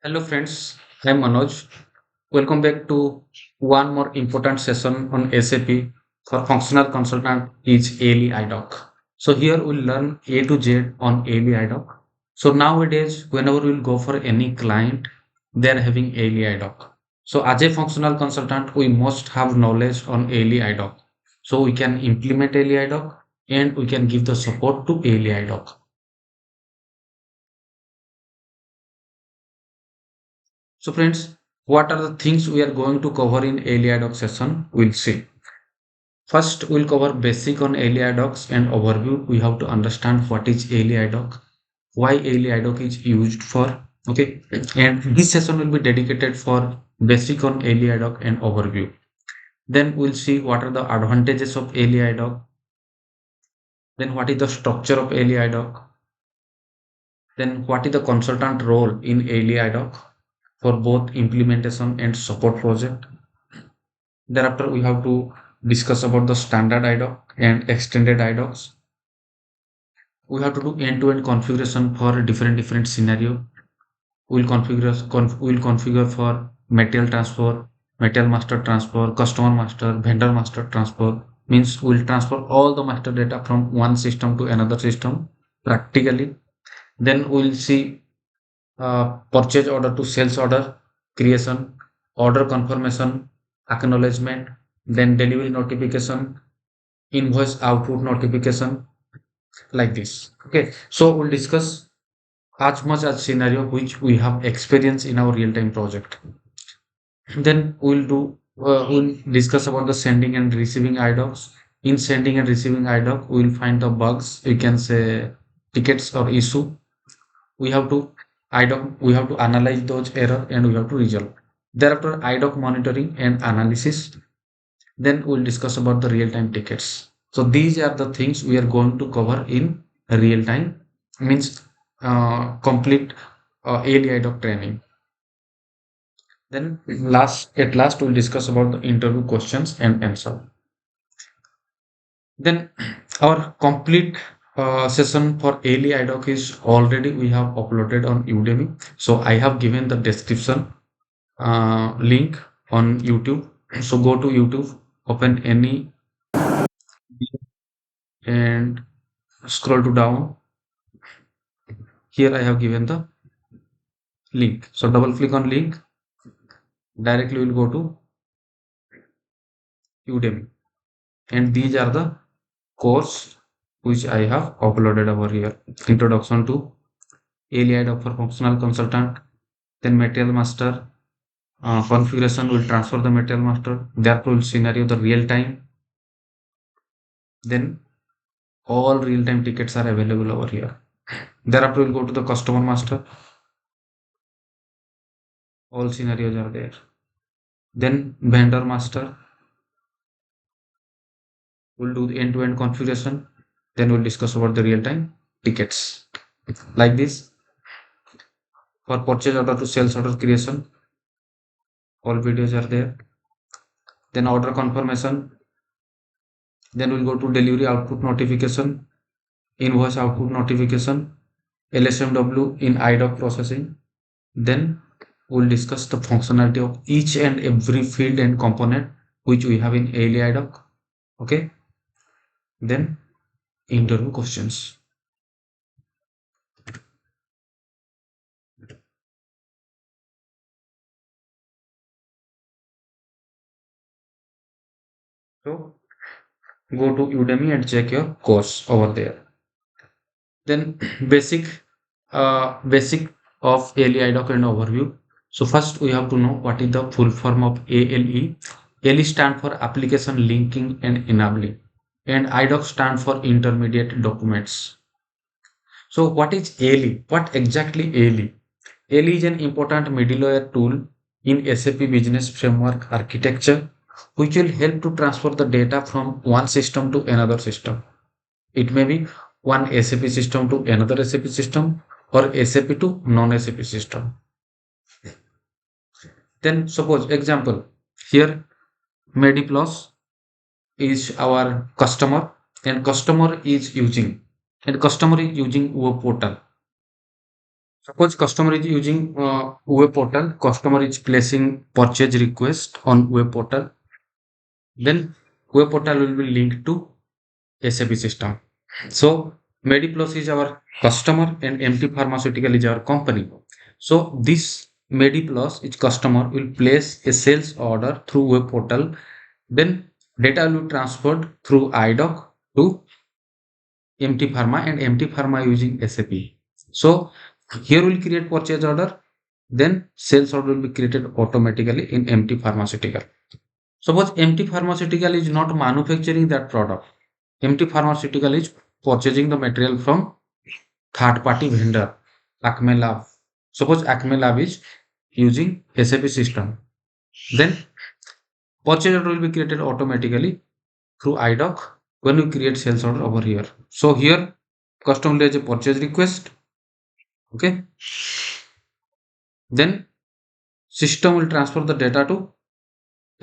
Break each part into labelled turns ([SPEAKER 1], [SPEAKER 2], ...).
[SPEAKER 1] Hello friends, I'm Manoj. Welcome back to one more important session on SAP for functional consultant is ALE IDoc. So here we'll learn A to Z on ALE IDoc. So nowadays, whenever we'll go for any client, they're having ALE IDoc. So as a functional consultant, we must have knowledge on ALE IDoc. So we can implement ALE IDoc and we can give the support to ALE IDoc. So friends, what are the things we are going to cover in ALE IDoc session? We'll see. First, we'll cover basic on ALE IDocs and overview. We have to understand what is ALE IDoc, why ALE IDoc is used for. Okay, and this session will be dedicated for basic on ALE IDoc and overview. Then we'll see what are the advantages of ALE IDoc. Then what is the structure of ALE IDoc. Then what is the consultant role in ALE IDoc for both implementation and support project. Thereafter, we have to discuss about the standard IDoc and extended IDocs. We have to do end-to-end configuration for different scenario. We'll configure for material transfer, material master transfer, customer master, vendor master transfer. Means we'll transfer all the master data from one system to another system practically. Then we'll see purchase order to sales order creation, order confirmation, acknowledgement, then delivery notification, invoice output notification, like this. Okay, so we'll discuss as much as scenario which we have experience in our real-time project. Then we'll discuss about the sending and receiving IDocs. In sending and receiving IDoc, we'll find the bugs, you can say tickets or issue. We have to analyze those error and we have to resolve. Thereafter, IDoc monitoring and analysis. Then we'll discuss about the real-time tickets. So these are the things we are going to cover in real time, means complete ALE IDoc training. Then at last we'll discuss about the interview questions and answer. Then our complete session for ALE IDoc is already we have uploaded on Udemy. So I have given the description link on YouTube. So go to YouTube, open any and scroll to down. Here I have given the link. So double click on link, directly will go to Udemy. And these are the course which I have uploaded over here. Introduction to ALE IDoc for functional consultant, then material master, configuration will transfer the material master, therefore scenario the real time, then all real time tickets are available over here. Thereafter we'll go to the customer master, all scenarios are there. Then vendor master, we'll do the end-to-end configuration, then we'll discuss about the real-time tickets. Like this, for purchase order to sales order creation, all videos are there. Then order confirmation, then we'll go to delivery output notification, invoice output notification, LSMW in IDoc processing. Then we'll discuss the functionality of each and every field and component which we have in ALE IDoc. Okay, then interview questions. So go to Udemy and check your course over there. Then basic of ALE IDoc and overview. So first we have to know what is the full form of ALE. ALE stand for application linking and enabling, and IDoc stand for intermediate documents. So what is ALE? What exactly ALE? ALE is an important middleware tool in SAP Business Framework architecture, which will help to transfer the data from one system to another system. It may be one SAP system to another SAP system or SAP to non-SAP system. Then suppose example here MediPlus is our customer and customer is using web portal. Suppose customer is using web portal, customer is placing purchase request on web portal, then web portal will be linked to SAP system. So MediPlus is our customer and MT Pharmaceutical is our company. So this MediPlus, each customer will place a sales order through web portal. Then data will be transferred through IDoc to MT Pharma and MT Pharma using SAP. So here we'll create purchase order. Then sales order will be created automatically in MT Pharmaceutical. Suppose MT Pharmaceutical is not manufacturing that product. MT Pharmaceutical is purchasing the material from third party vendor, Acme Lab. Suppose Acme Lab is using SAP system. Then purchase order will be created automatically through IDoc when you create sales order over here. So here customer has a purchase request. Okay. Then system will transfer the data to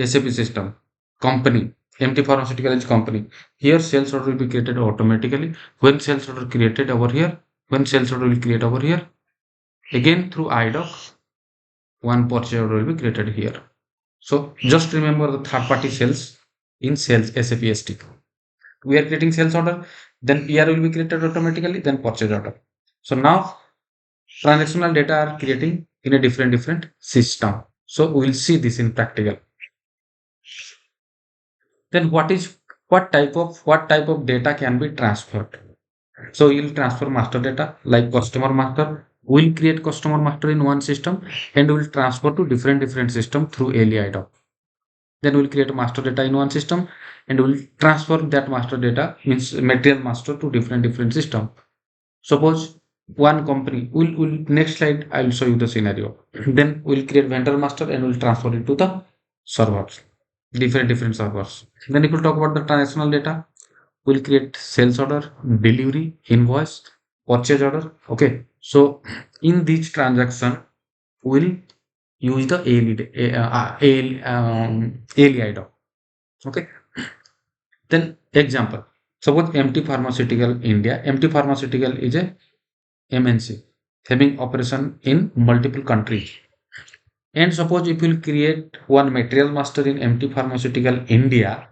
[SPEAKER 1] SAP system. Company. MT Pharmaceutical is company. Here sales order will be created automatically. When sales order created over here, when sales order will create over here, again through IDoc, one purchase order will be created here. So just remember the third party sales in sales SAP SD. We are creating sales order, then PR will be created automatically, then purchase order. So now transactional data are creating in a different system. So we will see this in practical. Then what type of data can be transferred? So you'll transfer master data like customer master. We'll create customer master in one system and we'll transfer to different system through ALE IDoc. Then we'll create a master data in one system and we'll transfer that master data means material master to different system. Suppose one company, will next slide I'll show you the scenario. Then we'll create vendor master and we'll transfer it to the servers, different servers. Then if we'll talk about the transactional data, we'll create sales order, delivery, invoice, purchase order. Okay, so in this transaction we'll use the ALE IDoc. Okay, then example, suppose MT Pharmaceutical India. MT Pharmaceutical is a MNC having operation in multiple countries. And suppose if you create one material master in MT Pharmaceutical India,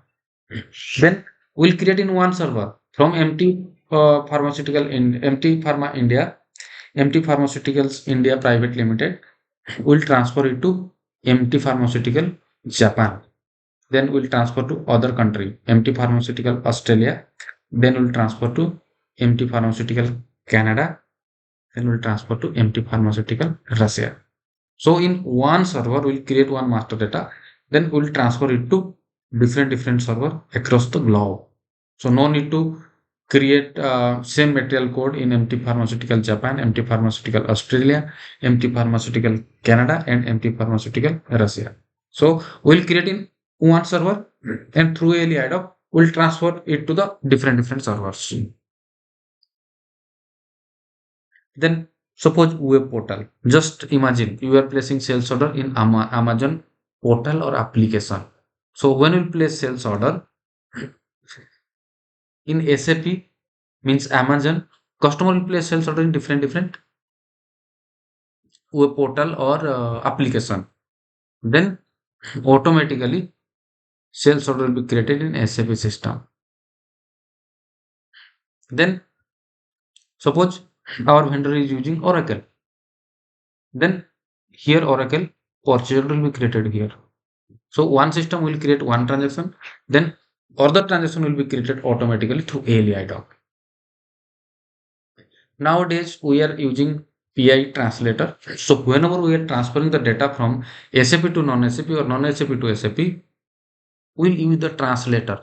[SPEAKER 1] then we'll create in one server from MT Pharmaceutical in MT Pharma India, MT Pharmaceuticals India Private Limited. We'll transfer it to MT Pharmaceutical Japan. Then we'll transfer to other country, MT Pharmaceutical Australia. Then we'll transfer to MT Pharmaceutical Canada. Then we'll transfer to MT Pharmaceutical Russia. So in one server, we'll create one master data. Then we'll transfer it to different server across the globe. So no need to create same material code in MT Pharmaceutical Japan, MT Pharmaceutical Australia, MT Pharmaceutical Canada, and MT Pharmaceutical Russia. So we'll create in one server and through ALE IDoc, we'll transfer it to the different servers. Then suppose web portal. Just imagine you are placing sales order in Amazon portal or application. So when you place sales order in SAP means Amazon, customer will place sales order in different web portal or application. Then automatically sales order will be created in SAP system. Then suppose our vendor is using Oracle. Then here Oracle purchase order will be created here. So one system will create one transaction, then other transaction will be created automatically through ALE IDoc. Nowadays we are using PI translator. So whenever we are transferring the data from SAP to non-SAP or non-SAP to SAP, we'll use the translator.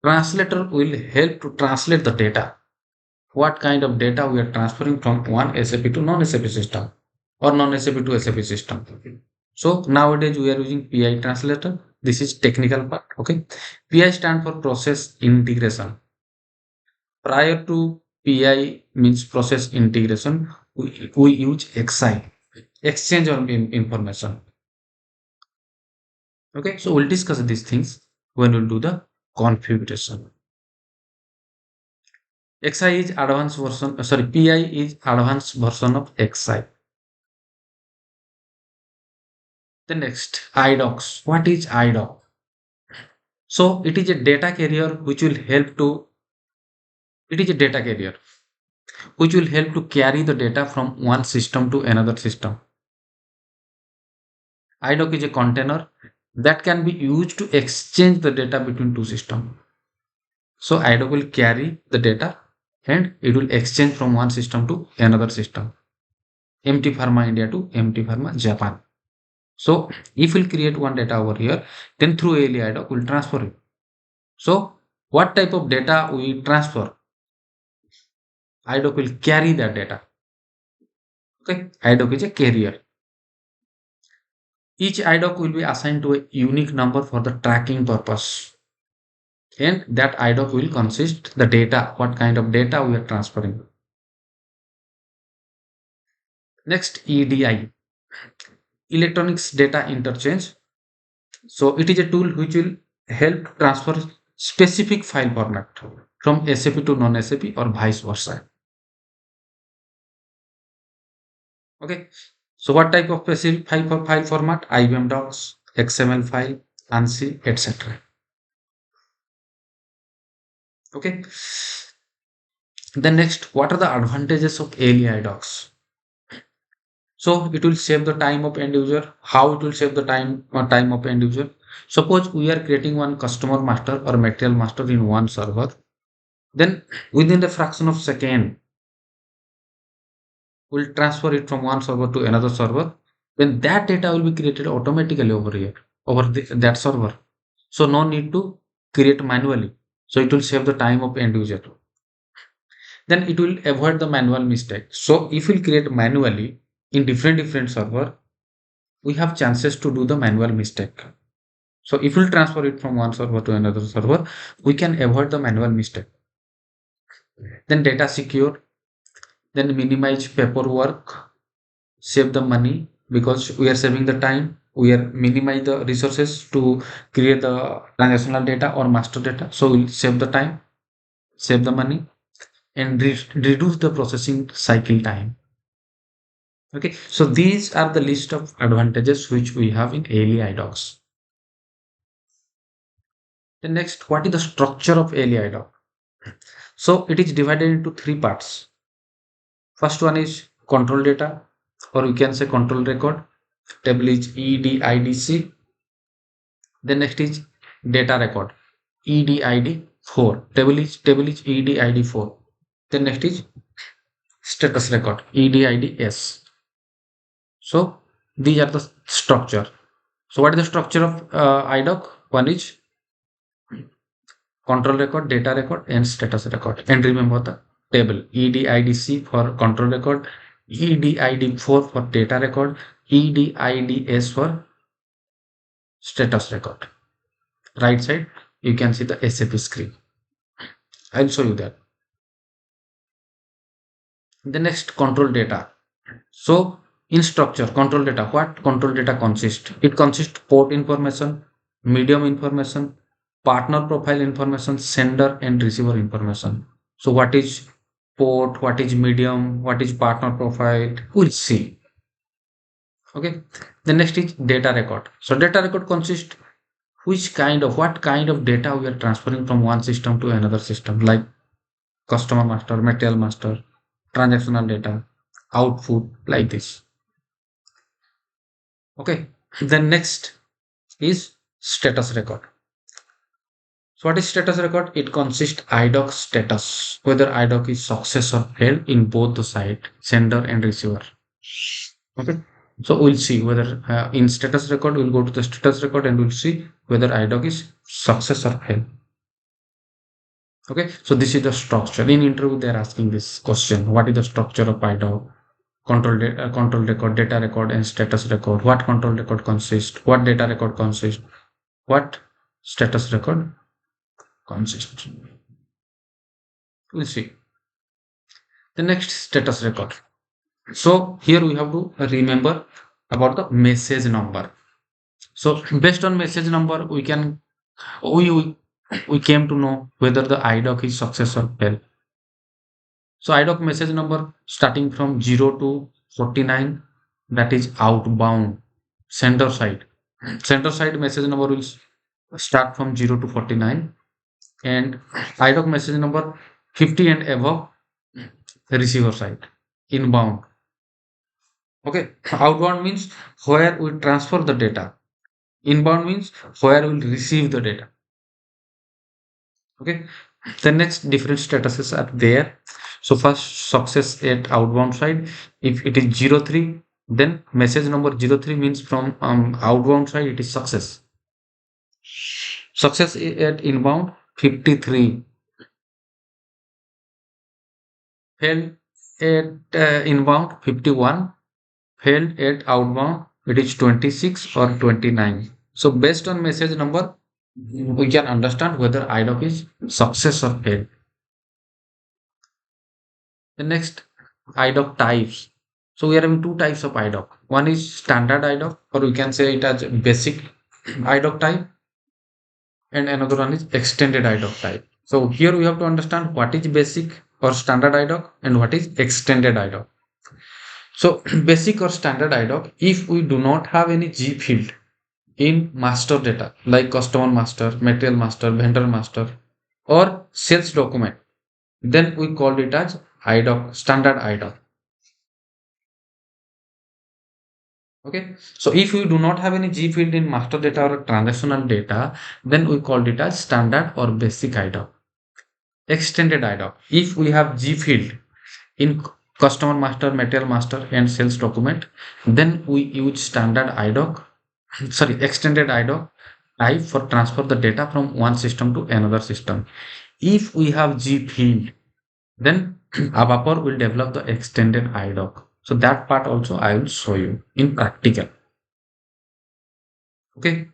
[SPEAKER 1] Translator will help to translate the data. What kind of data we are transferring from one SAP to non-SAP system or non-SAP to SAP system. So nowadays we are using PI translator. This is technical part. Okay, PI stand for process integration. Prior to PI means process integration, we use XI, exchange of information. Okay, so we'll discuss these things when we'll do the configuration. XI is advanced version. Sorry, PI is advanced version of XI. The next, IDocs. What is IDoc? So it is a data carrier which will help to it is a data carrier which will help to carry the data from one system to another system. IDoc is a container that can be used to exchange the data between two systems. So IDoc will carry the data and it will exchange from one system to another system. MT Pharma India to MT Pharma Japan. So if we'll create one data over here, then through ALE IDoc we'll transfer it. So what type of data we transfer? IDoc will carry that data. Okay, IDoc is a carrier. Each IDoc will be assigned to a unique number for the tracking purpose. And that IDoc will consist the data, what kind of data we are transferring. Next, EDI, electronics data interchange. So it is a tool which will help transfer specific file format from SAP to non-SAP or vice versa. Okay. So what type of specific file format? IBM docs, XML file, ANSI, etc. Okay. Then next, what are the advantages of ALE docs? So it will save the time of end user. How it will save the time of end user? Suppose we are creating one customer master or material master in one server. Then within the fraction of second, we'll transfer it from one server to another server. Then that data will be created automatically over here, over that server. So no need to create manually. So it will save the time of end user. Then it will avoid the manual mistake. So if we create manually in different server, we have chances to do the manual mistake. So if we transfer it from one server to another server, we can avoid the manual mistake. Then data secure, then minimize paperwork, save the money because we are saving the time. We are minimize the resources to create the transactional data or master data. So we'll save the time, save the money, and reduce the processing cycle time. Okay, so these are the list of advantages which we have in ALE IDocs. The next, what is the structure of ALE IDoc? So it is divided into three parts. First one is control data, or we can say control record. Table is EDIDC. Then next is data record, EDID4. Table is EDID4. Then next is status record, EDIDS. So these are the structure. So what is the structure of IDoc? One is control record, data record, and status record. And remember the table EDIDC for control record, EDID4 for data record, EDIDS for status record. Right side, you can see the SAP screen. I'll show you that. The next, control data. So in structure, control data, what control data consists? It consists port information, medium information, partner profile information, sender and receiver information. So what is port, what is medium, what is partner profile? We'll see. Okay. The next is data record. So data record consists what kind of data we are transferring from one system to another system, like customer master, material master, transactional data, output, like this. Okay. Then next is status record. So what is status record? It consists IDoc status, whether IDoc is success or fail in both the side, sender and receiver. Okay. So we'll see whether in status record, we'll go to the status record and we'll see whether IDoc is success or fail. Okay. So this is the structure. In interview, they're asking this question. What is the structure of IDoc? Control record, data record, and status record. What control record consists? What data record consists? What status record consists? We'll see. The next, status record. So here we have to remember about the message number. So based on message number, we came to know whether the IDoc is success or fail. So IDoc message number starting from 0 to 49, that is outbound. sender side. Sender side message number will start from 0 to 49, and IDoc message number 50 and above, receiver side. Inbound. Okay. Outbound means where we transfer the data. Inbound means where we receive the data. Okay. The next different statuses are there. So first success at outbound side. If it is 03, then message number 03 means from outbound side it is success. Success at inbound 53. Failed at inbound 51. Failed at outbound it is 26 or 29. So based on message number, we can understand whether IDoc is success or failed. The next, IDoc types. So we are having two types of IDoc. One is standard IDoc, or we can say it as basic IDoc type, and another one is extended IDoc type. So here we have to understand what is basic or standard IDoc and what is extended IDoc. So basic or standard IDoc, if we do not have any G field in master data like customer master, material master, vendor master, or sales document, then we call it as IDoc, standard IDoc. Okay, so if we do not have any G field in master data or transactional data, then we call it as standard or basic IDoc. Extended IDoc, if we have G field in customer master, material master, and sales document, then we use standard IDoc, sorry, extended IDoc type for transfer the data from one system to another system. If we have G field, then Avapor will develop the extended IDoc. So that part also I will show you in practical. Okay.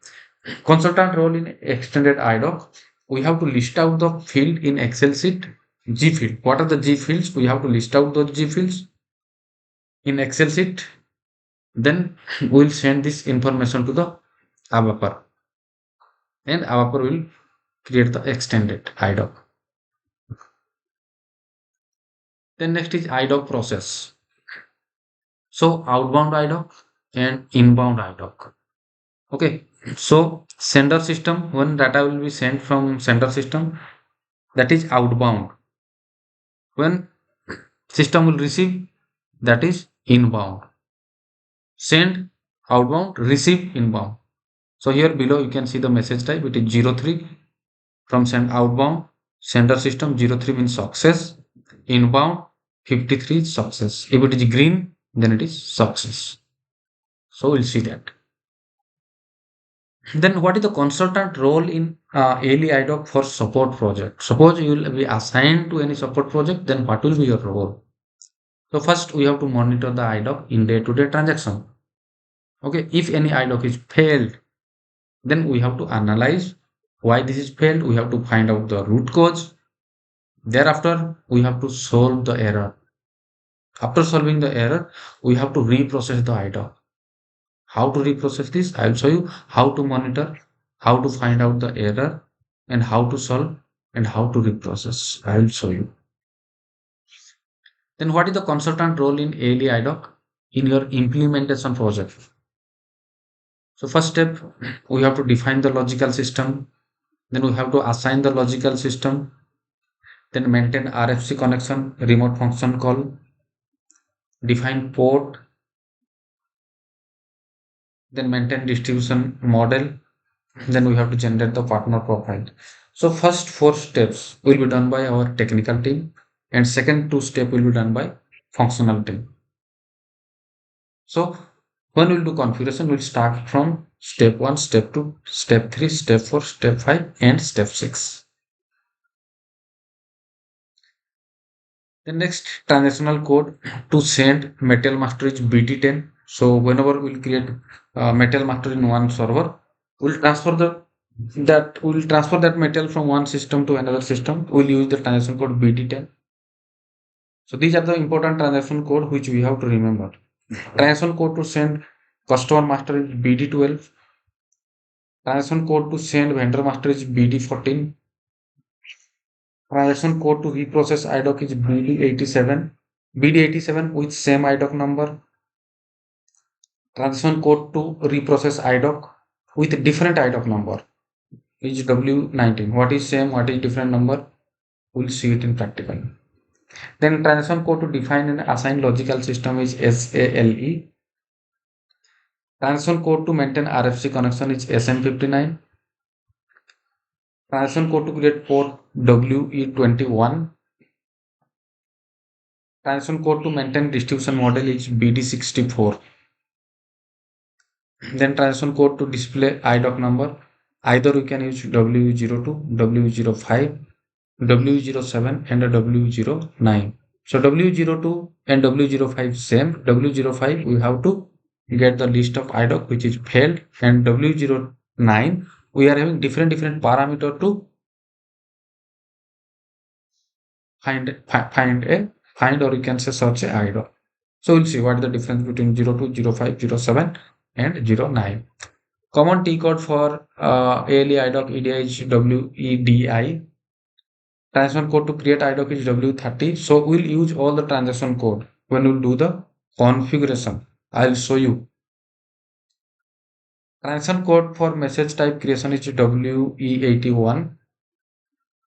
[SPEAKER 1] Consultant role in extended IDoc. We have to list out the field in Excel sheet. G field. What are the G fields? We have to list out those G fields in Excel sheet. Then we'll send this information to the Avapor, and Avapor will create the extended IDoc. Then next is IDoc process. So outbound IDoc and inbound IDoc. Okay. So sender system, when data will be sent from sender system, that is outbound. When system will receive, that is inbound. Send outbound, receive inbound. So here below you can see the message type. It is 03 from send outbound. Sender system 03 means success. Inbound 53 is success. If it is green, then it is success. So we'll see that. Then what is the consultant role in ALE IDoc for support project? Suppose you will be assigned to any support project, then what will be your role? So first we have to monitor the IDoc in day-to-day transaction. Okay, if any IDoc is failed, then we have to analyze why this is failed. We have to find out the root cause. Thereafter, we have to solve the error. After solving the error, we have to reprocess the IDoc. How to reprocess this? I will show you how to monitor, how to find out the error, and how to solve and how to reprocess. I will show you. Then what is the consultant role in ALE IDoc in your implementation project? So first step, we have to define the logical system. Then we have to assign the logical system. Then maintain RFC connection, remote function call, define port, then maintain distribution model. Then we have to generate the partner profile. So first four steps will be done by our technical team, and second two step will be done by functional team. So when we'll do configuration, we'll start from step 1, step 2, step 3, step 4, step 5, and step 6. The next transactional code to send metal master is BT10. So whenever we'll create metal master in one server, we'll transfer that metal from one system to another system. We'll use the transaction code BT10. So these are the important transaction code which we have to remember. Transaction code to send customer master is BD12. Transaction code to send vendor master is BD14. Transaction code to reprocess IDoc is BD87. BD87 with same IDoc number. Transaction code to reprocess IDoc with different IDoc number is W19. What is same, what is different number? We'll see it in practical. Then transaction code to define and assign logical system is SALE. Transaction code to maintain RFC connection is SM59. Transaction code to create port WE21. Transaction code to maintain distribution model is BD64. Then transaction code to display IDoc number. Either you can use W02, W05, W07 and a W09. So W02 and W05 same. W05 we have to get the list of IDoc which is failed, and W09 we are having different parameter to find or you can say search a IDoc. So we'll see what is the difference between 02, 05, 07 and 09. Common T code for ALE IDoc EDI is WEDI. Transaction code to create IDoc is W30. So we'll use all the transaction code when we'll do the configuration. I'll show you. Transaction code for message type creation is WE81.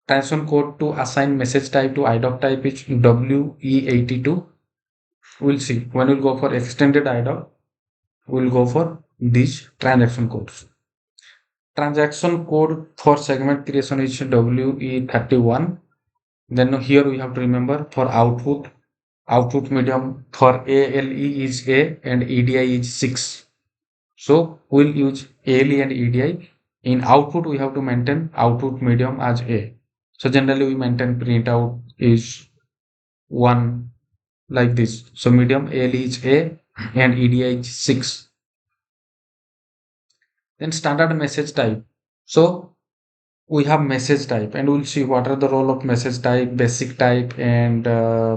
[SPEAKER 1] Transaction code to assign message type to IDoc type is WE82. We'll see. When we'll go for extended IDoc, we'll go for these transaction codes. Transaction code for segment creation is WE31. Then here we have to remember for output medium for ALE is A and EDI is 6. So we'll use ALE and EDI. In output we have to maintain output medium as A. So generally we maintain printout is 1 like this. So medium ALE is A and EDI is 6. Then standard message type. So we have message type, and we'll see what are the role of message type, basic type, and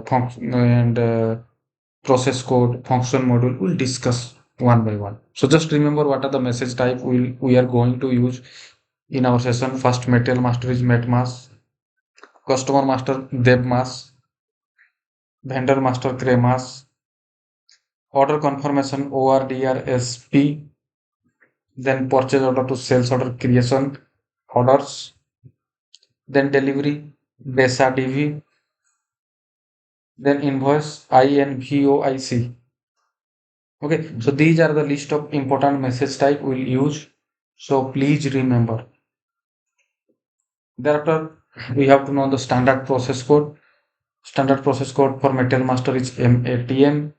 [SPEAKER 1] function and process code, function module. We'll discuss one by one. So just remember what are the message type we are going to use in our session. First, material master is metmas, customer master debmas, vendor master cremas, order confirmation ORDR SP, then purchase order to sales order creation orders, then delivery DESA DV, then invoice INVOIC. Okay, so these are the list of important message type we'll use. So please remember. Thereafter, we have to know the standard process code. Standard process code for material master is MATM,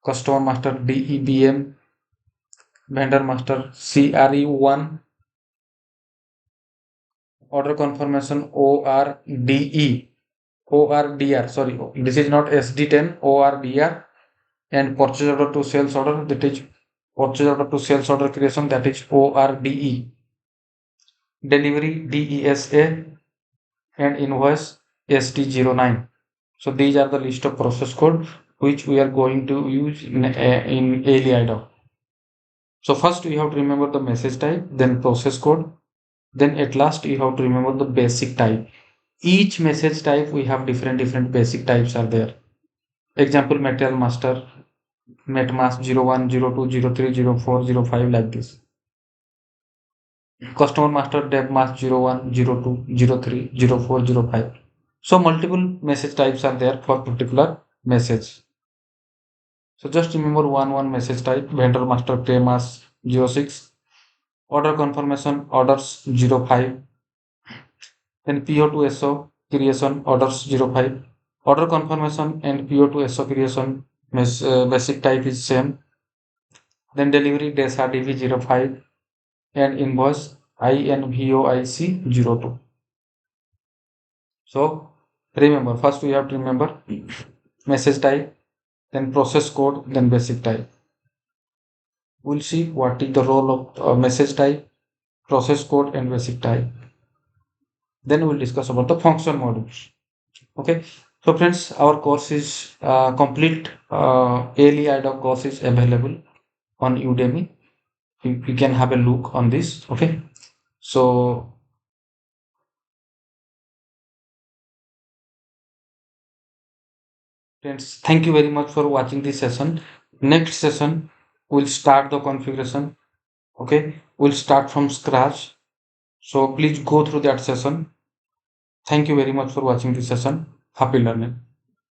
[SPEAKER 1] customer master DEBM, vendor master CRE1, order confirmation ORDR, sorry, this is not SD10, ORDR, and purchase order to sales order, that is purchase order to sales order creation, that is ORDE, delivery DESA, and invoice SD09. So these are the list of process code which we are going to use in ALE IDoc. So first we have to remember the message type, then process code, then at last you have to remember the basic type. Each message type we have different basic types are there. Example, material master metmask 01, 02, 03, 04, 05 like this. Customer master debmask 01, 02, 03, 04, 05. So multiple message types are there for particular message. So just remember one message type, vendor master debmask 06, order confirmation orders 05, then PO to SO creation orders 05. Order confirmation and PO to SO creation basic type is same. Then delivery DESA DV05 and invoice INVOIC02. So remember, first we have to remember message type, then process code, then basic type. We'll see what is the role of message type, process code, and basic type. Then we'll discuss about the function modules. Okay, so friends, our course is complete. ALE IDoc course is available on Udemy. You can have a look on this. Okay, so friends, thank you very much for watching this session. Next session we'll start the configuration. Okay, we'll start from scratch. So please go through that session. Thank you very much for watching this session. Happy learning.